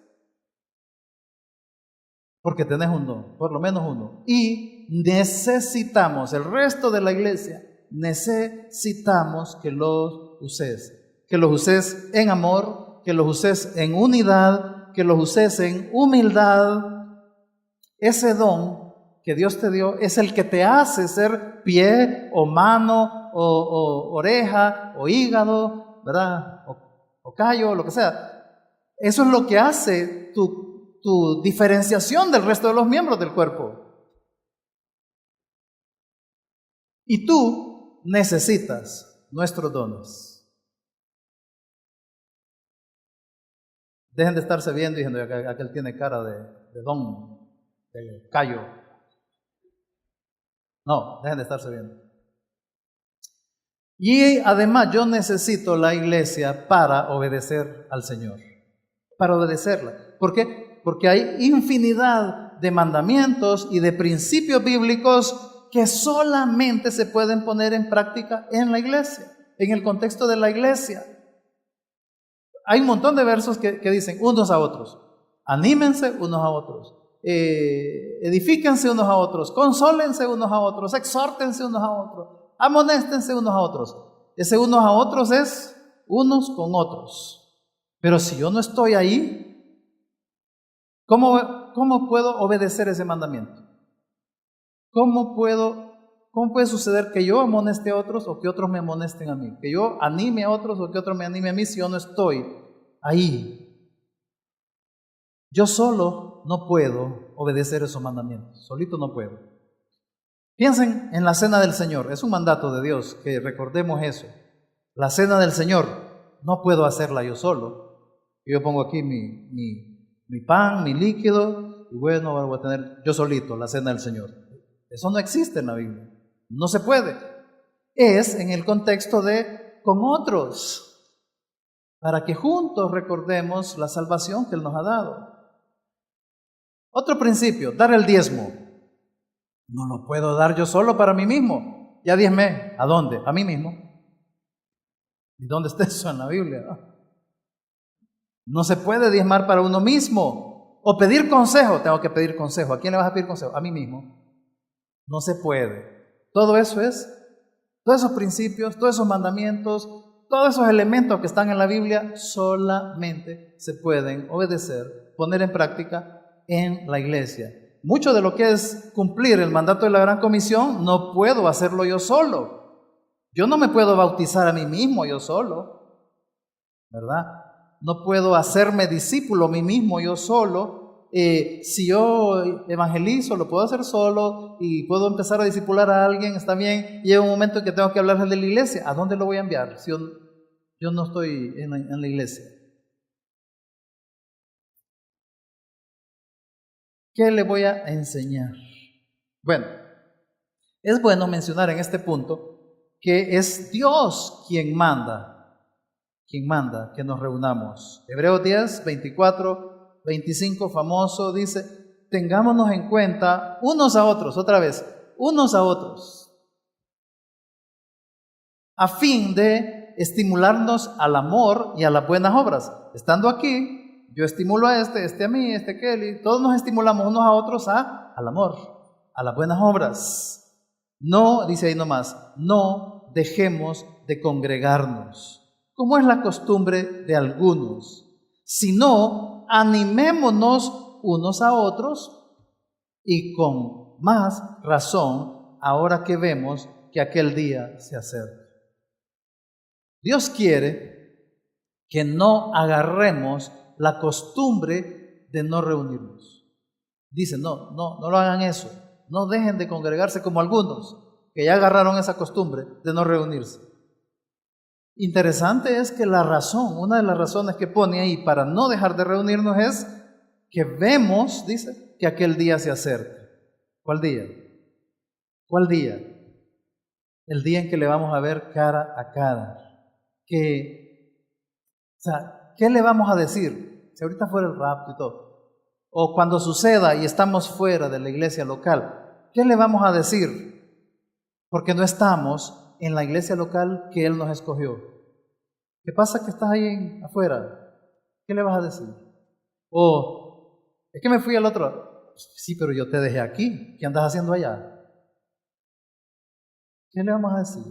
Porque tenés un don, por lo menos uno. Y necesitamos, el resto de la iglesia, necesitamos que los uses. Que los uses en amor, que los uses en unidad, que los uses en humildad. Ese don que Dios te dio es el que te hace ser pie o mano o oreja o hígado, ¿verdad? O callo, lo que sea. Eso es lo que hace tu diferenciación del resto de los miembros del cuerpo. Y tú necesitas nuestros dones. Dejen de estarse viendo diciendo que aquel tiene cara de don, de callo. No, dejen de estarse viendo. Y además yo necesito la iglesia para obedecer al Señor. Para obedecerla. ¿Por qué? Porque hay infinidad de mandamientos y de principios bíblicos que solamente se pueden poner en práctica en la iglesia, en el contexto de la iglesia. Hay un montón de versos que dicen unos a otros, anímense unos a otros, edifíquense unos a otros, consólense unos a otros, exhórtense unos a otros, amonéstense unos a otros. Ese unos a otros es unos con otros. Pero si yo no estoy ahí, ¿cómo puedo obedecer ese mandamiento? ¿Cómo puede suceder que yo amoneste a otros o que otros me amonesten a mí? Que yo anime a otros o que otros me anime a mí si yo no estoy ahí. Yo solo no puedo obedecer esos mandamientos. Solito no puedo. Piensen en la cena del Señor. Es un mandato de Dios que recordemos eso. La cena del Señor no puedo hacerla yo solo. Yo pongo aquí mi pan, mi líquido y bueno, voy a tener yo solito la cena del Señor. Eso no existe en la Biblia. No se puede. Es en el contexto de con otros, para que juntos recordemos la salvación que Él nos ha dado. Otro principio, dar el diezmo. No lo puedo dar yo solo para mí mismo. Ya diezmé. ¿A dónde? A mí mismo. ¿Y dónde está eso en la Biblia? No se puede diezmar para uno mismo. O pedir consejo. Tengo que pedir consejo. ¿A quién le vas a pedir consejo? A mí mismo. No se puede. Todos esos principios, todos esos mandamientos, todos esos elementos que están en la Biblia solamente se pueden obedecer, poner en práctica en la iglesia. Mucho de lo que es cumplir el mandato de la Gran Comisión no puedo hacerlo yo solo. Yo no me puedo bautizar a mí mismo yo solo, ¿verdad? No puedo hacerme discípulo a mí mismo yo solo. Si yo evangelizo, lo puedo hacer solo y puedo empezar a discipular a alguien, está bien. Llega un momento en que tengo que hablarle de la iglesia. ¿A dónde lo voy a enviar si yo no estoy en la iglesia? ¿Qué le voy a enseñar? Bueno, es bueno mencionar en este punto que es Dios quien manda que nos reunamos. Hebreos 10, 24 25, famoso, dice, tengámonos en cuenta unos a otros, otra vez, unos a otros, a fin de estimularnos al amor y a las buenas obras. Estando aquí, yo estimulo a este a mí, Kelly, todos nos estimulamos unos a otros al amor, a las buenas obras. No, dice ahí nomás, no dejemos de congregarnos, como es la costumbre de algunos, sino animémonos unos a otros, y con más razón ahora que vemos que aquel día se acerca. Dios quiere que no agarremos la costumbre de no reunirnos. Dice, no lo hagan eso. No dejen de congregarse como algunos que ya agarraron esa costumbre de no reunirse. Interesante es que una de las razones que pone ahí para no dejar de reunirnos es que vemos, dice, que aquel día se acerca. ¿Cuál día? ¿Cuál día? El día en que le vamos a ver cara a cara. ¿Qué le vamos a decir? Si ahorita fuera el rapto y todo, o cuando suceda y estamos fuera de la iglesia local, ¿qué le vamos a decir? Porque no estamos en la iglesia local que Él nos escogió. ¿Qué pasa que estás ahí afuera? ¿Qué le vas a decir? O, es que me fui al otro. Sí, pero yo te dejé aquí. ¿Qué andas haciendo allá? ¿Qué le vamos a decir?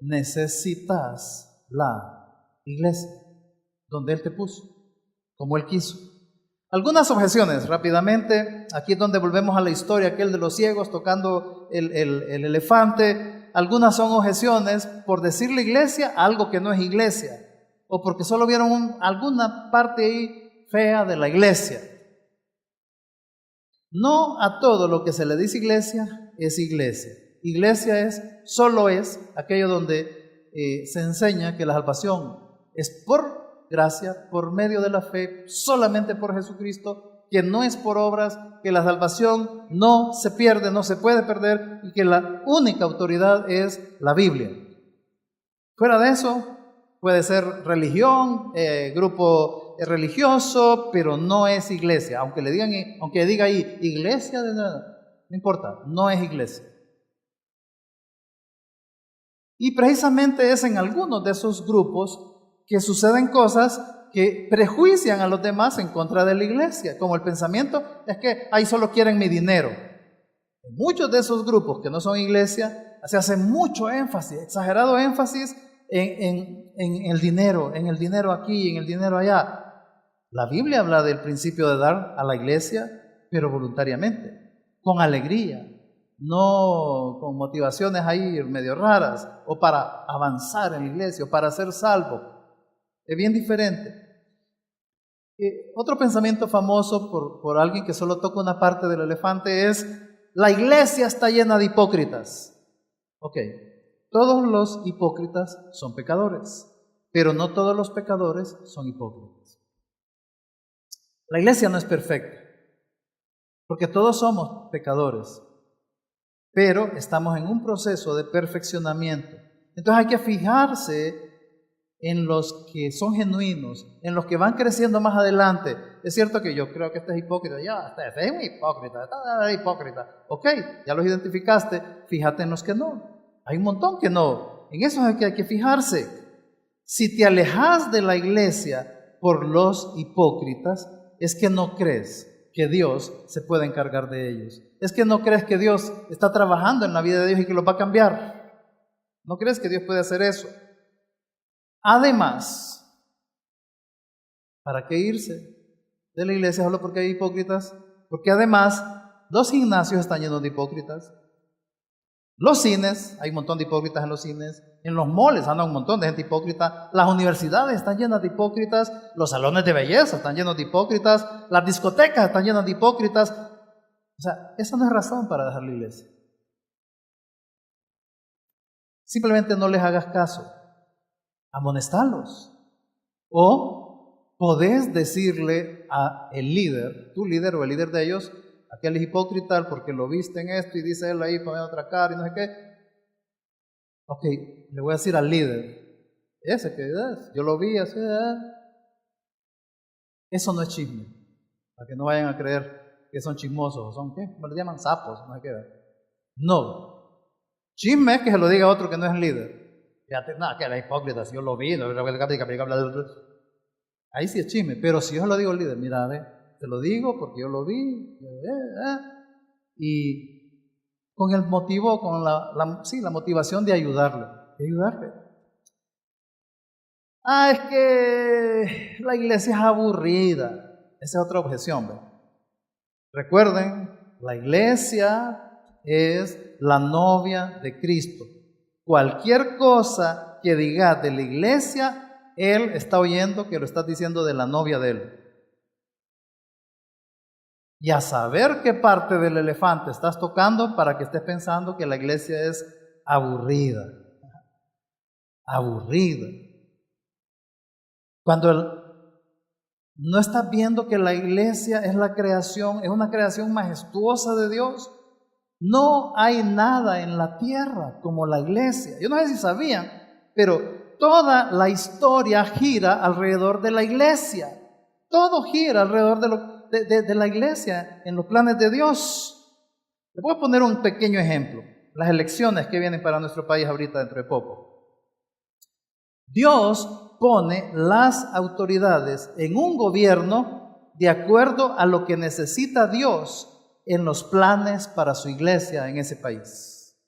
Necesitas la iglesia donde Él te puso, como Él quiso. Algunas objeciones, rápidamente. Aquí es donde volvemos a la historia, aquel de los ciegos tocando el elefante. Algunas son objeciones por decirle iglesia a algo que no es iglesia, o porque solo vieron alguna parte ahí fea de la iglesia. No a todo lo que se le dice iglesia es iglesia. Iglesia solo es aquello donde se enseña que la salvación es por gracia, por medio de la fe, solamente por Jesucristo, que no es por obras, que la salvación no se pierde, no se puede perder, y que la única autoridad es la Biblia. Fuera de eso, puede ser religión, grupo religioso, pero no es iglesia. Aunque diga ahí iglesia, no importa, no es iglesia. Y precisamente es en algunos de esos grupos que suceden cosas que prejuician a los demás en contra de la iglesia, como el pensamiento es que ahí solo quieren mi dinero. En muchos de esos grupos que no son iglesia, se hace mucho énfasis, exagerado énfasis en el dinero aquí, en el dinero allá. La Biblia habla del principio de dar a la iglesia, pero voluntariamente, con alegría, no con motivaciones ahí medio raras, o para avanzar en la iglesia, o para ser salvo. Es bien diferente. Otro pensamiento famoso por alguien que solo toca una parte del elefante es: la iglesia está llena de hipócritas. Ok, todos los hipócritas son pecadores, pero no todos los pecadores son hipócritas. La iglesia no es perfecta, porque todos somos pecadores, pero estamos en un proceso de perfeccionamiento. Entonces hay que fijarse en los que son genuinos, en los que van creciendo más adelante. Es cierto que yo creo que este es hipócrita, este es un hipócrita, este es hipócrita. Ok, ya los identificaste, fíjate en los que no. Hay un montón que no. En eso hay que fijarse. Si te alejas de la iglesia por los hipócritas, es que no crees que Dios se puede encargar de ellos. Es que no crees que Dios está trabajando en la vida de Dios y que los va a cambiar. No crees que Dios puede hacer eso. Además, ¿para qué irse de la iglesia solo porque hay hipócritas? Porque además los gimnasios están llenos de hipócritas. Los cines, hay un montón de hipócritas en los cines. En los moles anda un montón de gente hipócrita. Las universidades están llenas de hipócritas. Los salones de belleza están llenos de hipócritas. Las discotecas están llenas de hipócritas. O sea, esa no es razón para dejar la iglesia. Simplemente no les hagas caso. Amonestarlos. O podés decirle a el líder, tu líder o el líder de ellos: aquel es hipócrita porque lo viste en esto y dice él ahí poniendo otra cara y no sé qué. Ok, le voy a decir al líder, ese que es, yo lo vi así. Eso no es chisme, para que no vayan a creer que son chismosos, o son, ¿qué? ¿Cómo le llaman? Sapos, no sé qué. No. Chisme es que se lo diga a otro que no es líder. Fíjate, no, que la hipócrita, si yo lo vi, ahí sí es chisme, pero si yo lo digo al líder, mira, ve, te lo digo porque yo lo vi, y con el motivo, con la motivación de ayudarle, Ah, es que la iglesia es aburrida. Esa es otra objeción, ¿ve? Recuerden, la iglesia es la novia de Cristo. Cualquier cosa que digas de la iglesia, Él está oyendo que lo estás diciendo de la novia de Él. Y a saber qué parte del elefante estás tocando para que estés pensando que la iglesia es aburrida. Aburrida. Cuando no estás viendo que la iglesia es la creación, es una creación majestuosa de Dios. No hay nada en la tierra como la iglesia. Yo no sé si sabían, pero toda la historia gira alrededor de la iglesia. Todo gira alrededor de la iglesia en los planes de Dios. Les voy a poner un pequeño ejemplo. Las elecciones que vienen para nuestro país ahorita dentro de poco. Dios pone las autoridades en un gobierno de acuerdo a lo que necesita Dios en los planes para su iglesia en ese país.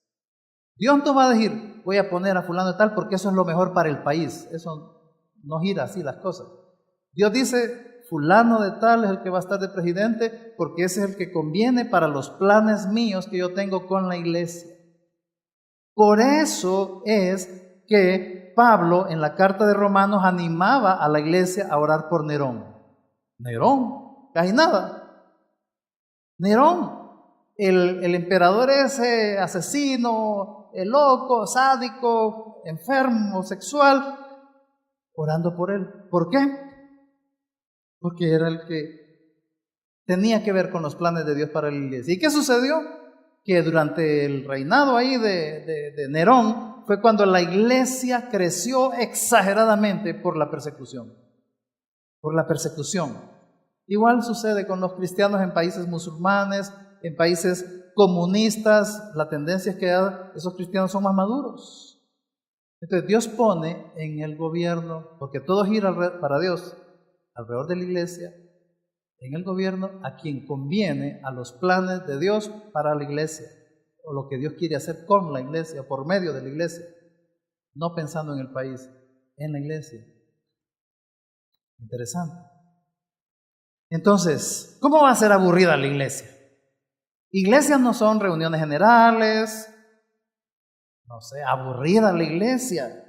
Dios no va a decir, voy a poner a fulano de tal porque eso es lo mejor para el país. Eso no gira así las cosas. Dios dice, fulano de tal es el que va a estar de presidente porque ese es el que conviene para los planes míos que yo tengo con la iglesia. Por eso es que Pablo en la carta de Romanos animaba a la iglesia a orar por Nerón. Nerón, casi nada. Nerón, el emperador ese asesino, el loco, sádico, enfermo, sexual, orando por él. ¿Por qué? Porque era el que tenía que ver con los planes de Dios para la iglesia. ¿Y qué sucedió? Que durante el reinado ahí de Nerón fue cuando la iglesia creció exageradamente por la persecución. Por la persecución. Igual sucede con los cristianos en países musulmanes, en países comunistas. La tendencia es que esos cristianos son más maduros. Entonces Dios pone en el gobierno, porque todo gira para Dios, alrededor de la iglesia, en el gobierno a quien conviene a los planes de Dios para la iglesia, o lo que Dios quiere hacer con la iglesia, por medio de la iglesia, no pensando en el país, en la iglesia. Interesante. Entonces, ¿cómo va a ser aburrida la iglesia? Iglesias no son reuniones generales, no sé, aburrida la iglesia.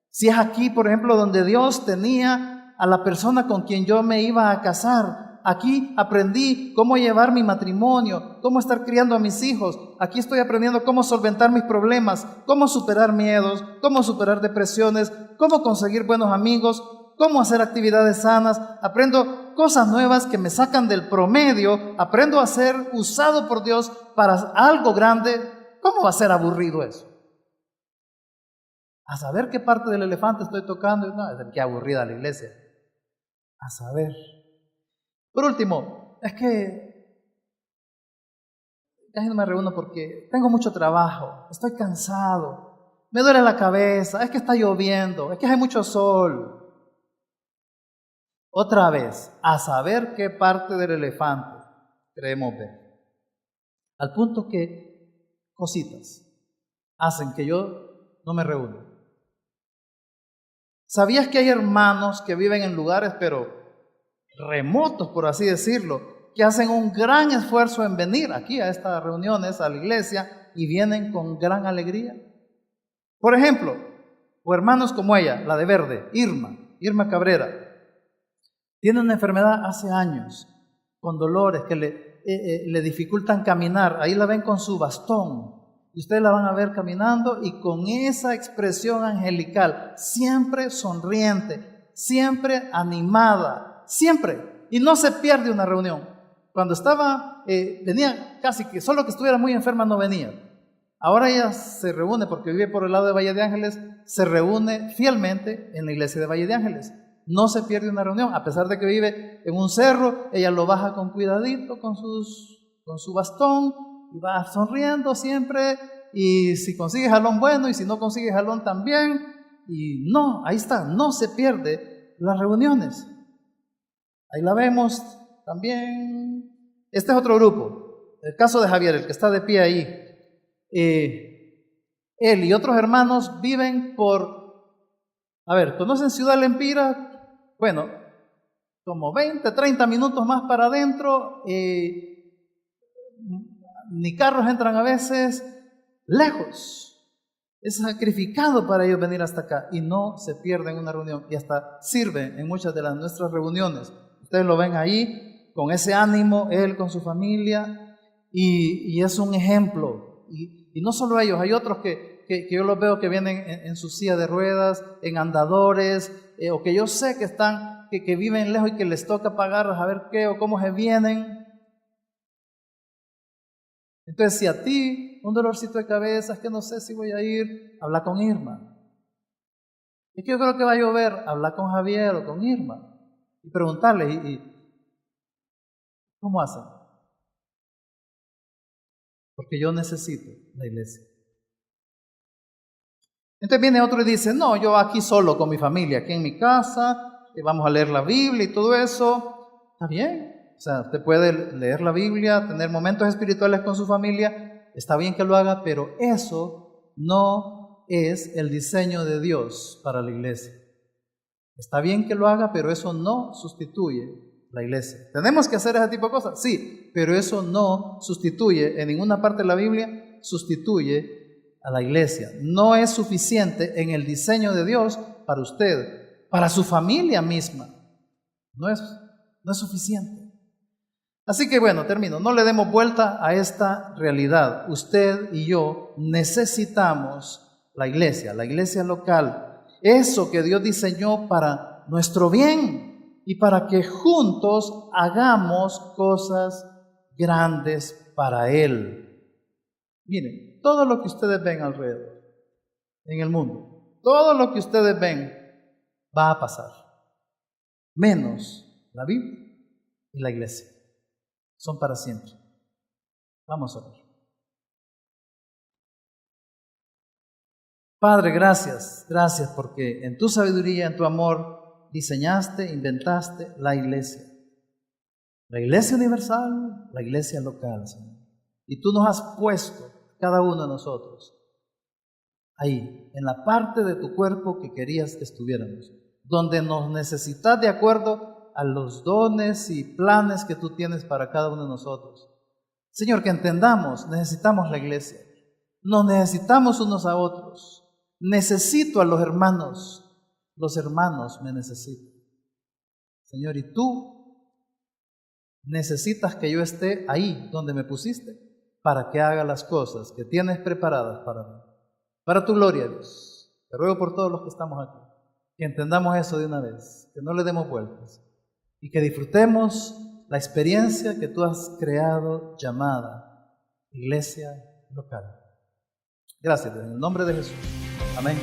Si es aquí, por ejemplo, donde Dios tenía a la persona con quien yo me iba a casar, aquí aprendí cómo llevar mi matrimonio, cómo estar criando a mis hijos. Aquí estoy aprendiendo cómo solventar mis problemas, cómo superar miedos, cómo superar depresiones, cómo conseguir buenos amigos, cómo hacer actividades sanas. Aprendo cosas nuevas que me sacan del promedio. Aprendo a ser usado por Dios para algo grande. ¿Cómo va a ser aburrido eso? A saber qué parte del elefante estoy tocando. No, qué aburrida la iglesia. A saber. Por último, es que casi no me reúno porque tengo mucho trabajo, estoy cansado, me duele la cabeza, es que está lloviendo, es que hay mucho sol. Otra vez, a saber qué parte del elefante creemos ver. Al punto que cositas hacen que yo no me reúno. ¿Sabías que hay hermanos que viven en lugares pero remotos, por así decirlo, que hacen un gran esfuerzo en venir aquí a estas reuniones, a la iglesia, y vienen con gran alegría? Por ejemplo, o hermanos como ella, la de verde, Irma Cabrera, tiene una enfermedad hace años, con dolores que le dificultan caminar. Ahí la ven con su bastón, y ustedes la van a ver caminando y con esa expresión angelical, siempre sonriente, siempre animada, siempre, y no se pierde una reunión. Cuando estaba, venía casi que solo que estuviera muy enferma no venía. Ahora ella se reúne, porque vive por el lado de Valle de Ángeles, se reúne fielmente en la iglesia de Valle de Ángeles. No se pierde una reunión, a pesar de que vive en un cerro, ella lo baja con cuidadito, con su bastón, y va sonriendo siempre, y si consigue jalón bueno, y si no consigue jalón también, y no, ahí está, no se pierde las reuniones. Ahí la vemos también. Este es otro grupo, el caso de Javier, el que está de pie ahí. Él y otros hermanos viven ¿conocen Ciudad Lempira? Bueno, como 20, 30 minutos más para adentro, ni carros entran a veces, lejos. Es sacrificado para ellos venir hasta acá y no se pierden una reunión y hasta sirven en muchas de nuestras reuniones. Ustedes lo ven ahí con ese ánimo, él con su familia y es un ejemplo. Y no solo ellos, hay otros que yo los veo que vienen en su silla de ruedas, en andadores, o que yo sé que están, que viven lejos y que les toca pagar a ver qué o cómo se vienen. Entonces, si a ti un dolorcito de cabeza, es que no sé si voy a ir, habla con Irma. Es que yo creo que va a llover, habla con Javier o con Irma y preguntarle, ¿y cómo hacen? Porque yo necesito la iglesia. Entonces viene otro y dice, no, yo aquí solo con mi familia, aquí en mi casa, vamos a leer la Biblia y todo eso. Está bien. O sea, usted puede leer la Biblia, tener momentos espirituales con su familia, está bien que lo haga, pero eso no es el diseño de Dios para la iglesia. Está bien que lo haga, pero eso no sustituye la iglesia. ¿Tenemos que hacer ese tipo de cosas? Sí, pero eso no sustituye, en ninguna parte de la Biblia sustituye a la iglesia. No es suficiente en el diseño de Dios para usted, para su familia misma. No es suficiente. Así que bueno, termino. No le demos vuelta a esta realidad. Usted y yo necesitamos la iglesia local. Eso que Dios diseñó para nuestro bien y para que juntos hagamos cosas grandes para Él. Miren, todo lo que ustedes ven alrededor, en el mundo, todo lo que ustedes ven va a pasar, menos la Biblia y la iglesia. Son para siempre. Vamos a ver. Padre, gracias porque en tu sabiduría, en tu amor, diseñaste, inventaste la iglesia universal, la iglesia local, Señor. Y tú nos has puesto, cada uno de nosotros, ahí, en la parte de tu cuerpo que querías que estuviéramos, donde nos necesitas de acuerdo a los dones y planes que tú tienes para cada uno de nosotros. Señor, que entendamos, necesitamos la iglesia, nos necesitamos unos a otros, necesito a los hermanos me necesitan. Señor, y tú necesitas que yo esté ahí donde me pusiste para que haga las cosas que tienes preparadas para mí, para tu gloria, Dios. Te ruego por todos los que estamos aquí, que entendamos eso de una vez, que no le demos vueltas y que disfrutemos la experiencia que tú has creado llamada iglesia local. Gracias, en el nombre de Jesús. Amén.